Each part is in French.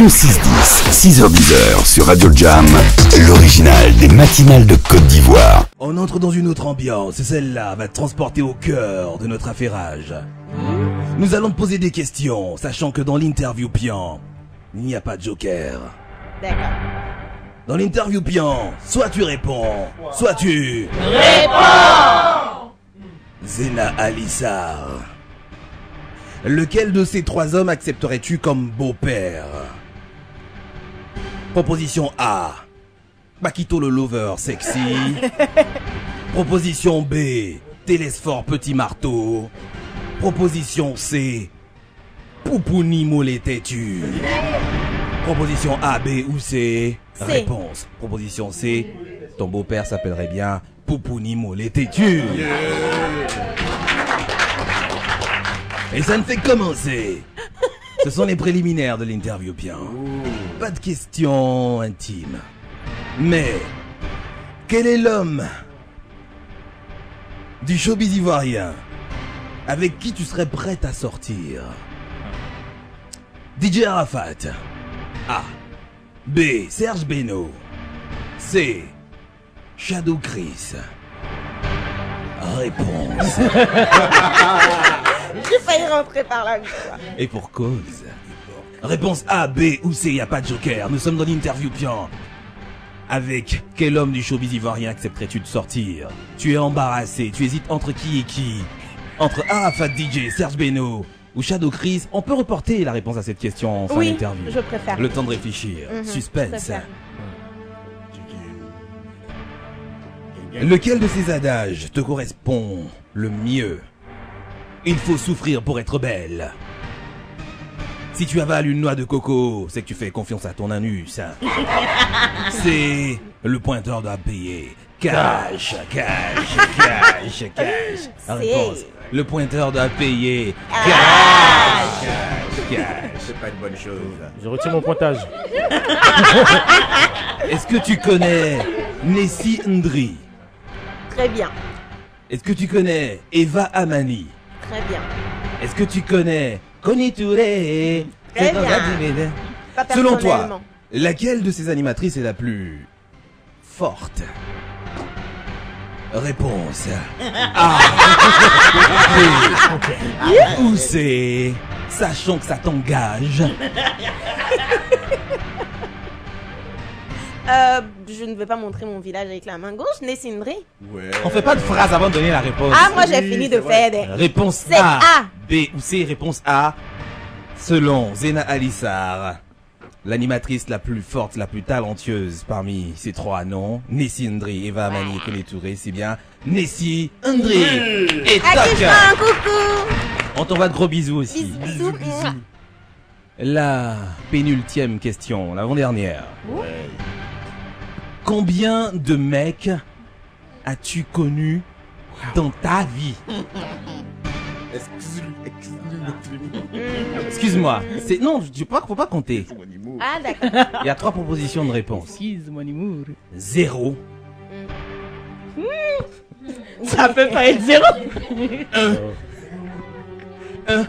Le 6-10, 6h-10h sur Radio Jam, l'original des matinales de Côte d'Ivoire. On entre dans une autre ambiance et celle-là va te transporter au cœur de notre affairage. Nous allons te poser des questions, sachant que dans l'interview Pian, il n'y a pas de joker. D'accord. Dans l'interview Pian, soit tu réponds, soit tu... Réponds! Zena Alissar. Lequel de ces trois hommes accepterais-tu comme beau-père? Proposition A. Bakito le lover sexy. Proposition B. Télésphore petit marteau. Proposition C. Poupouni mollet têtu. Proposition A, B ou C. Réponse. Proposition C. Ton beau-père s'appellerait bien Poupouni mollet têtu. Et ça ne fait que commencer. Ce sont les préliminaires de l'interview bien. Pas de questions intimes. Mais, quel est l'homme du showbiz ivoirien avec qui tu serais prête à sortir? DJ Arafat. A. B. Serge Beno. C. Shadow Chris. Réponse. J'ai failli rentrer par là. Et pour cause. Réponse A, B ou C, y a pas de joker. Nous sommes dans l'interview Pian. Avec quel homme du showbiz ivoirien accepterais-tu de sortir? Tu es embarrassé, tu hésites entre qui et qui? Entre Arafat DJ, Serge Beno ou Shadow Chris? On peut reporter la réponse à cette question en fin d'interview. Je préfère. Le temps de réfléchir. Suspense. Lequel de ces adages te correspond le mieux? Il faut souffrir pour être belle. Si tu avales une noix de coco, c'est que tu fais confiance à ton anus. C'est le pointeur doit payer. Cash, cash, cash, cash. Réponse. Le pointeur doit payer. Cash, cash, cash. C'est pas une bonne chose. Je retire mon pointage. Est-ce que tu connais Nessie Ndri? Très bien. Est-ce que tu connais Eva Amani? Très bien. Est-ce que tu connais Connie Touré? Très bien. Pas Selon personnellement. toi, laquelle de ces animatrices est la plus forte? Réponse A. B ou C. Sachant que ça t'engage. Je ne vais pas montrer mon village avec la main gauche, Nessindri. Ouais. On fait pas de phrase avant de donner la réponse. Ah, moi j'ai fini de faire des... Réponse C'est A. A. B ou C. Réponse A. Selon Zena Alissar, l'animatrice la plus forte, la plus talentueuse parmi ces trois noms, Nessie Ndri, Eva Amani et Connie Touré, c'est bien Nessie Ndri. Et À qui je toc, fais un coucou. on t'envoie de gros bisous aussi. Bisous. La pénultième question, l'avant-dernière. Combien de mecs as-tu connu dans ta vie? Excuse-moi, c'est non, faut pas compter. Ah, d'accord. Il y a trois propositions de réponse. Excuse-moi, Nimour. 0, Ça peut pas être zéro. 1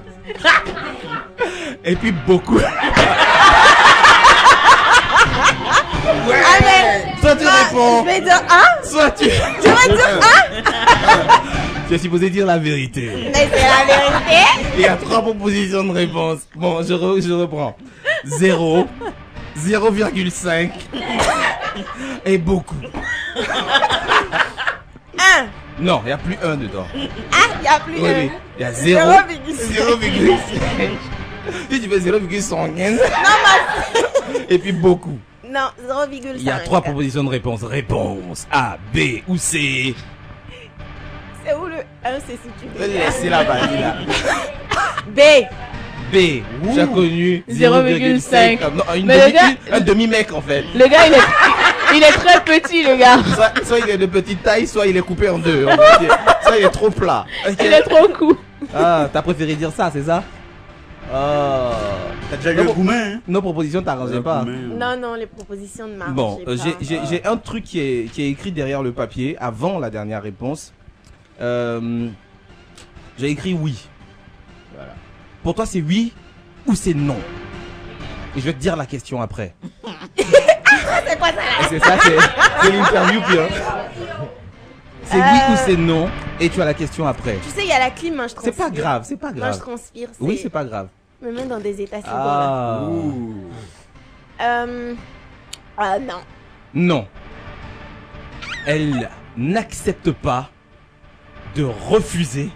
et puis beaucoup. Ah, mais... Soit tu réponds, Je vais dire 1. soit tu... Je vais dire 1. Tu es supposé dire la vérité. Mais c'est la vérité. Il y a trois propositions de réponse. Bon, je reprends. 0, 0,5 et beaucoup. 1. Non, il n'y a plus 1 dedans. Ah, il n'y a plus Oui, un. oui. Il y a 0, 0,5. Si tu fais 0,5 et puis beaucoup. Non, 0,5. Il y a trois propositions de réponse. Réponse A, B ou C. C'est où le 1, c'est si tu veux. Laissez la balle là. B. B, j'ai connu 0,5. Non, Mais le gars- un demi-mec en fait. Le gars, il est très petit, le gars. Soit il est de petite taille, soit il est coupé en deux. On va dire. Soit il est trop plat. Ok. Il est trop cool. Ah, t'as préféré dire ça, c'est ça? Oh. T'as déjà eu un roumain, hein? Nos propositions t'arrangeaient pas. Non, les propositions de marche. Bon, j'ai un truc qui est écrit derrière le papier avant la dernière réponse. J'ai écrit oui. Voilà. Pour toi, c'est oui ou c'est non? Et je vais te dire la question après. C'est quoi ça là? Et c'est ça, c'est l'interview puis hein. C'est oui ou c'est non, et tu as la question après. Tu sais, il y a la clim, hein, je C'est transpire. pas grave, c'est pas Moi, je grave. transpire. Oui, c'est pas grave. Me met dans des états si bons, Ah. là. Non. Non. Elle n'accepte pas de refuser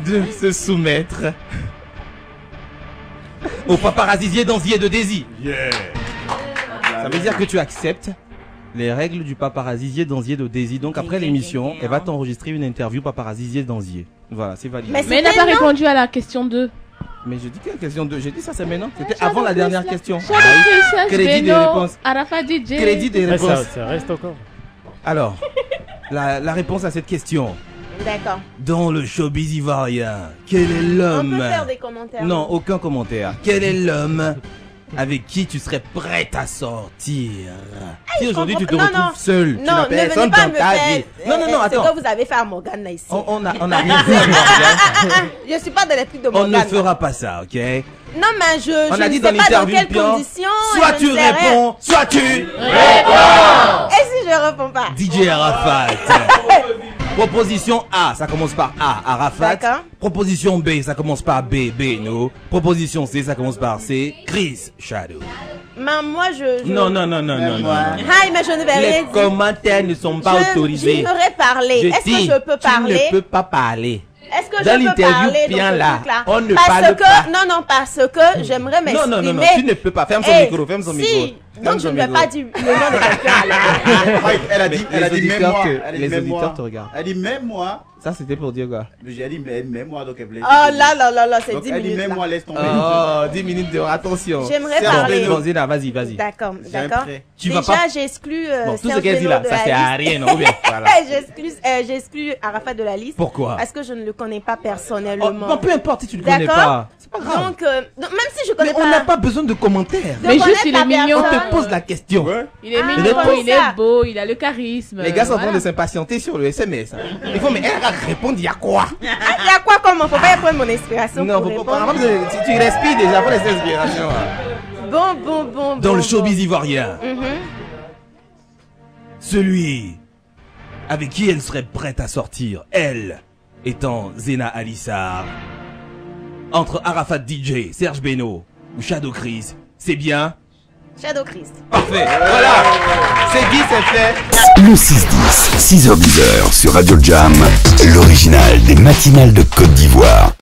de se soumettre au paparazzier d'Anzier de Daisy. Yeah. Ça veut dire que tu acceptes les règles du paparazzier d'Anzier de Daisy. Donc après l'émission, elle va t'enregistrer une interview paparazzier d'Anzier. Voilà, c'est validé. Mais Mais il n'a pas non. répondu à la question 2. Mais je dis quelle question 2? J'ai dit ça c'est maintenant. C'était avant la dernière question. Crédit de réponse. Arafa DJ. Crédit des Ouais, réponses. ça reste encore. Alors, la réponse à cette question. D'accord. Dans le showbiz ivoirien, quel est On l'homme... peut faire des commentaires. Non, aucun commentaire. Quel est l'homme avec qui tu serais prête à sortir? Si aujourd'hui tu te comprends- non, retrouves non. seul, tu Non, n'as ne personne venez pas dans me ta faire vie. Non, ce attends. que vous avez fait à Morgane là ici. On a rien fait à Morgane. Je suis pas dans les trucs de On Morgane. ne fera pas ça, ok? Non, mais je On a ne dit sais dans pas dans l'interview, quelles Pian, conditions. soit et tu je ne sais rien. réponds, soit tu... Et si je réponds pas? DJ Arafat. Proposition A, ça commence par A, Arafat. D'accord. Proposition B, ça commence par B, Beno. Proposition C, ça commence par C, Chris Shadow. Mais moi, je... Non. Hi, mais je ne vais rien Les dire. commentaires ne sont pas autorisés. J'ignorais parler. Est-ce que je peux parler? Tu ne peux pas parler. Est-ce que Dans je peux l'interview, parler bien dans ce là, truc-là? on ne Parce parle que, pas. Non, parce que j'aimerais m'exprimer. Non, tu ne peux pas. Ferme son Eh, micro, ferme son si. micro. Donc Ferme je son ne vais micro. pas dire le nom de quelqu'un à l'heure. Elle a dit, Mais les auditeurs même moi. te- Elle a dit, les même auditeurs moi. te regardent. Elle dit même moi. Ça, c'était pour dire quoi? J'ai dit même moi, donc elle voulait. Oh là, c'est Donc 10 elle dit minutes même là. moi, laisse tomber. Oh, 10 minutes de... Attention. J'aimerais Serge parler. Beno, Zéna, vas-y. D'accord. Tu vas Déjà, pas... j'exclus Bon, tout ce Serge qu'elle dit Beno là, de ça la sert à liste. rien, non? Ou bien, voilà. J'exclus Arafat de la liste. Pourquoi? Parce que je ne le connais pas Oh, personnellement. bon, peu importe si tu le connais D'accord. pas. C'est pas grave. Donc, même si je connais Mais on n'a pas besoin de commentaires. de Mais juste, connaître il la est mignon. On personne. te pose la question. Ouais. Il est Ah, mignon, comme il ça. est beau, il a le charisme. Les gars sont en train Voilà. de s'impatienter sur le SMS. Il faut, mais elle va répondre, il y a quoi? Il y a quoi comme? Faut pas y prendre mon inspiration Non, pour faut pas. répondre. Tu respires déjà pour les inspirations. Hein. Bon. Dans le showbiz ivoirien, Mhm. celui avec qui elle serait prête à sortir, elle étant Zéna Alissar, entre Arafat DJ, Serge Beno ou Shadow Chris, c'est bien? Shadow Christ. Parfait, voilà, c'est dit, c'est fait. Le 6-10, 6h-10h sur Radio Jam, l'original des matinales de Côte d'Ivoire.